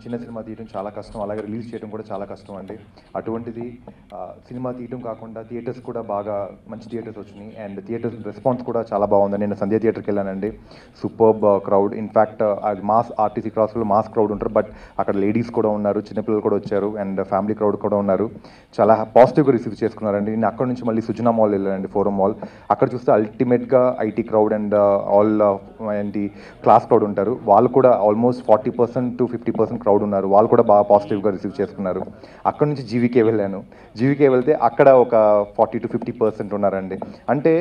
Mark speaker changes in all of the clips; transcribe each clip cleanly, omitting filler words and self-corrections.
Speaker 1: చిన్న సినిమా తీయడం చాలా కష్టం, అలాగే రిలీజ్ చేయడం కూడా చాలా కష్టం అండి. అటువంటిది సినిమా తీయడం కాకుండా థియేటర్స్ కూడా బాగా మంచి థియేటర్స్ వచ్చినాయి అండ్ థియేటర్స్ రెస్పాన్స్ కూడా చాలా బాగుంది. నేను సంధ్య థియేటర్కి వెళ్ళానండి, సూపర్బ్ క్రౌడ్. ఇన్ఫ్యాక్ట్ అది మాస్ ఆర్టీసీ క్రాస్లో మాస్ క్రౌడ్ ఉంటారు, బట్ అక్కడ లేడీస్ కూడా ఉన్నారు, చిన్నపిల్లలు కూడా వచ్చారు అండ్ ఫ్యామిలీ క్రౌడ్ కూడా ఉన్నారు. చాలా పాజిటివ్గా రిసీవ్ చేసుకున్నారండి. నేను అక్కడ నుంచి మళ్ళీ సుజనా మాల్ వెళ్ళానండి, ఫోరం మాల్. అక్కడ చూస్తే అల్టిమేట్గా ఐటీ క్రౌడ్ అండ్ ఆల్ ఏంటి క్లాస్ క్రౌడ్ ఉంటారు. వాళ్ళు కూడా ఆల్మోస్ట్ 40% to 50% క్రౌడ్ ఉన్నారు. వాళ్ళు కూడా బాగా పాజిటివ్గా రిసీవ్ చేసుకున్నారు. అక్కడ నుంచి జీవీకే వెళ్ళాను. జీవీకే వెళ్తే అక్కడ ఒక 40 to 50% ఉన్నారండి. అంటే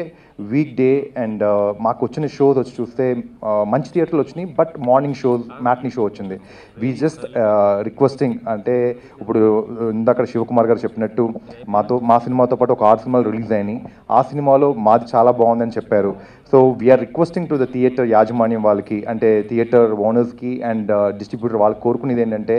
Speaker 1: వీక్ డే అండ్ మాకు వచ్చిన షోస్ వచ్చి చూస్తే మంచి థియేటర్లు వచ్చినాయి, but morning shows matinee show వచ్చింది. వీ జస్ట్ రిక్వెస్టింగ్, అంటే ఇప్పుడు ఇందాక శివకుమార్ గారు చెప్పినట్టు మా సినిమాతో పాటు ఒక 6 సినిమాలు రిలీజ్ అయినాయి. ఆ సినిమాలో మాది చాలా బాగుందని చెప్పారు. So we are requesting to the theatre యాజమాన్యం వాళ్ళకి, అంటే థియేటర్ ఓనర్స్కి అండ్ డిస్ట్రిబ్యూటర్ వాళ్ళకి కోరుకునేది ఏంటంటే,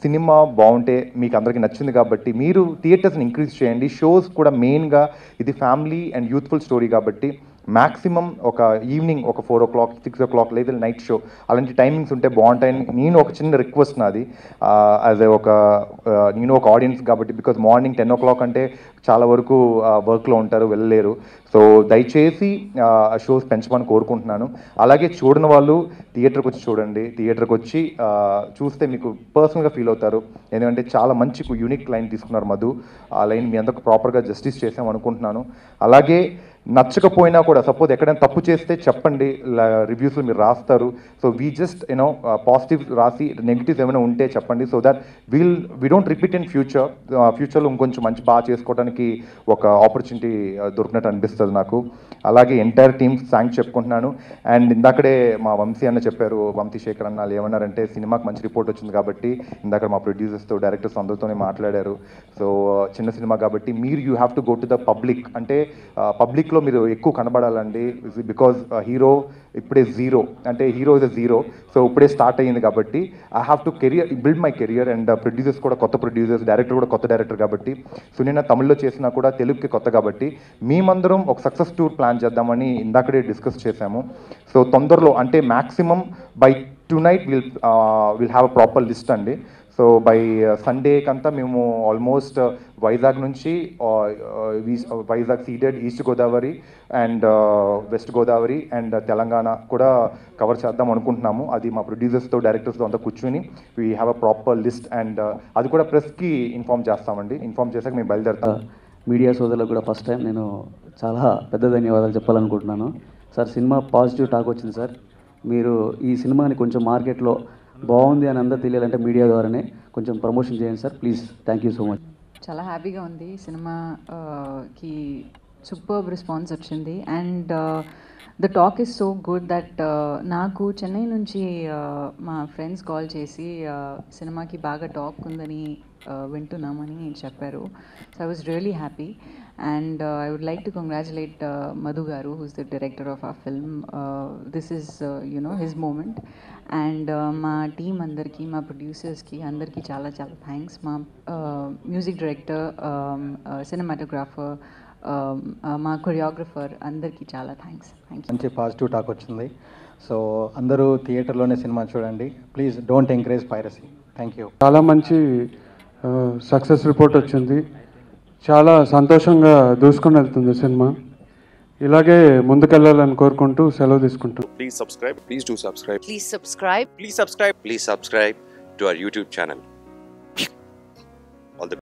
Speaker 1: సినిమా బాగుంటే మీకు అందరికీ నచ్చింది కాబట్టి మీరు థియేటర్స్ని ఇంక్రీజ్ చేయండి. షోస్ కూడా మెయిన్గా ఇది ఫ్యామిలీ అండ్ యూత్ఫుల్ స్టోరీ కాబట్టి మ్యాక్సిమం ఒక ఈవినింగ్ ఒక 4 o'clock 6 o'clock లేదా నైట్ షో అలాంటి టైమింగ్స్ ఉంటే బాగుంటాయని నేను ఒక చిన్న రిక్వెస్ట్ నాది యాజ్ నేను ఒక ఆడియన్స్ కాబట్టి. బికాజ్ మార్నింగ్ 10 o'clock అంటే చాలా వరకు వర్క్లో ఉంటారు, వెళ్ళలేరు. సో దయచేసి షోస్ పెంచమని కోరుకుంటున్నాను. అలాగే చూడని వాళ్ళు థియేటర్కి వచ్చి చూడండి. థియేటర్కి వచ్చి చూస్తే మీకు పర్సనల్గా ఫీల్ అవుతారు. ఎందుకంటే చాలా మంచి యూనిక్ లైన్ తీసుకున్నారు మధు. ఆ లైన్ మీ అందరికి ప్రాపర్గా జస్టిస్ చేసాం అనుకుంటున్నాను. అలాగే నచ్చకపోయినా కూడా సపోజ్ ఎక్కడైనా తప్పు చేస్తే చెప్పండి, రివ్యూస్లో మీరు రాస్తారు. సో వీ జస్ట్ పాజిటివ్ రాసి నెగిటివ్స్ ఏమైనా ఉంటే చెప్పండి. So that we don't repeat in ఫ్యూచర్లో ఇంకొంచెం మంచి బాగా చేసుకోవడానికి ఒక ఆపర్చునిటీ దొరికినట్టు అనిపిస్తుంది నాకు. అలాగే ఎంటైర్ టీమ్స్ థ్యాంక్స్ చెప్పుకుంటున్నాను. అండ్ ఇందాకడే మా వంశీ అన్న చెప్పారు, వంశీ శేఖర్ అన్న వాళ్ళు ఏమన్నారంటే సినిమాకి మంచి రిపోర్ట్ వచ్చింది కాబట్టి ఇందాక మా ప్రొడ్యూసర్స్తో డైరెక్టర్స్ అందరితోనే మాట్లాడారు. సో చిన్న సినిమా కాబట్టి you have to go to the public, అంటే పబ్లిక్లో మీరు ఎక్కువ కనబడాలండి. బికాజ్ హీరో ఇప్పుడే జీరో, అంటే హీరో ఇస్ జీరో. సో ఇప్పుడే స్టార్ట్ అయ్యింది కాబట్టి I have to build my career. And producers కూడా కొత్త ప్రొడ్యూసర్స్, డైరెక్టర్ కూడా కొత్త డైరెక్టర్ కాబట్టి, సునీన తమిళ్లో చేసినా కూడా తెలుగుకి కొత్త కాబట్టి మేమందరం ఒక సక్సెస్ టూర్ ప్లాన్ చేద్దామని ఇందాకడే డిస్కస్ చేశాము. సో తొందరలో అంటే maximum by tonight will have a proper list అండి. సో బై సండే కంతా మేము ఆల్మోస్ట్ వైజాగ్ నుంచి Vizag Ceded east Godavari and west Godavari and Telangana కూడా కవర్ చేద్దాం అనుకుంటున్నాము. అది మా ప్రొడ్యూసర్స్తో డైరెక్టర్స్తో అంతా కూర్చొని we have a proper list and అది కూడా ప్రెస్కి ఇన్ఫామ్ చేస్తామండి. ఇన్ఫామ్ చేశాక మేము బయలుదేరుతాం.
Speaker 2: మీడియా సోదరులకు కూడా ఫస్ట్ టైం నేను చాలా పెద్ద ధన్యవాదాలు చెప్పాలనుకుంటున్నాను. సార్ సినిమా పాజిటివ్ టాక్ వచ్చింది సార్. మీరు ఈ సినిమాని కొంచెం మార్కెట్లో బాగుంది అని అందరూ తెలియాలంటే మీడియా ద్వారానే కొంచెం ప్రమోషన్ చేయండి sir please. Thank you so much.
Speaker 3: చాలా హ్యాపీగా ఉంది, సినిమాకి సూపర్బ్ రెస్పాన్స్ వచ్చింది. And the talk is so good that నాకు చెన్నై నుంచి మా ఫ్రెండ్స్ కాల్ చేసి సినిమాకి బాగా టాక్ ఉందని వింటున్నామని చెప్పారు. So I was really happy. And I would like to congratulate Madhu Garu, who's the director of our film. This is, his moment. And మా team అందరికీ, మా ప్రొడ్యూసర్స్కి అందరికీ చాలా చాలా థ్యాంక్స్. మా మ్యూజిక్ డైరెక్టర్, సినిమాటోగ్రాఫర్, మా కొరియోగ్రఫర్ అందరికీ చాలా థ్యాంక్స్.
Speaker 4: మంచి పాజిటివ్ టాక్ వచ్చింది. సో అందరూ థియేటర్లోనే సినిమా చూడండి please. Don't encourage piracy. Thank you.
Speaker 5: చాలా మంచి సక్సెస్ రిపోర్ట్ వచ్చింది. చాలా సంతోషంగా దూసుకొని వెళ్తుంది సినిమా. ఇలాగే ముందుకెళ్ళాలని కోరుకుంటూ సెలవు తీసుకుంటాం.
Speaker 6: Please subscribe. Please do subscribe.
Speaker 7: Please subscribe.
Speaker 6: Please subscribe. Please subscribe to our YouTube channel.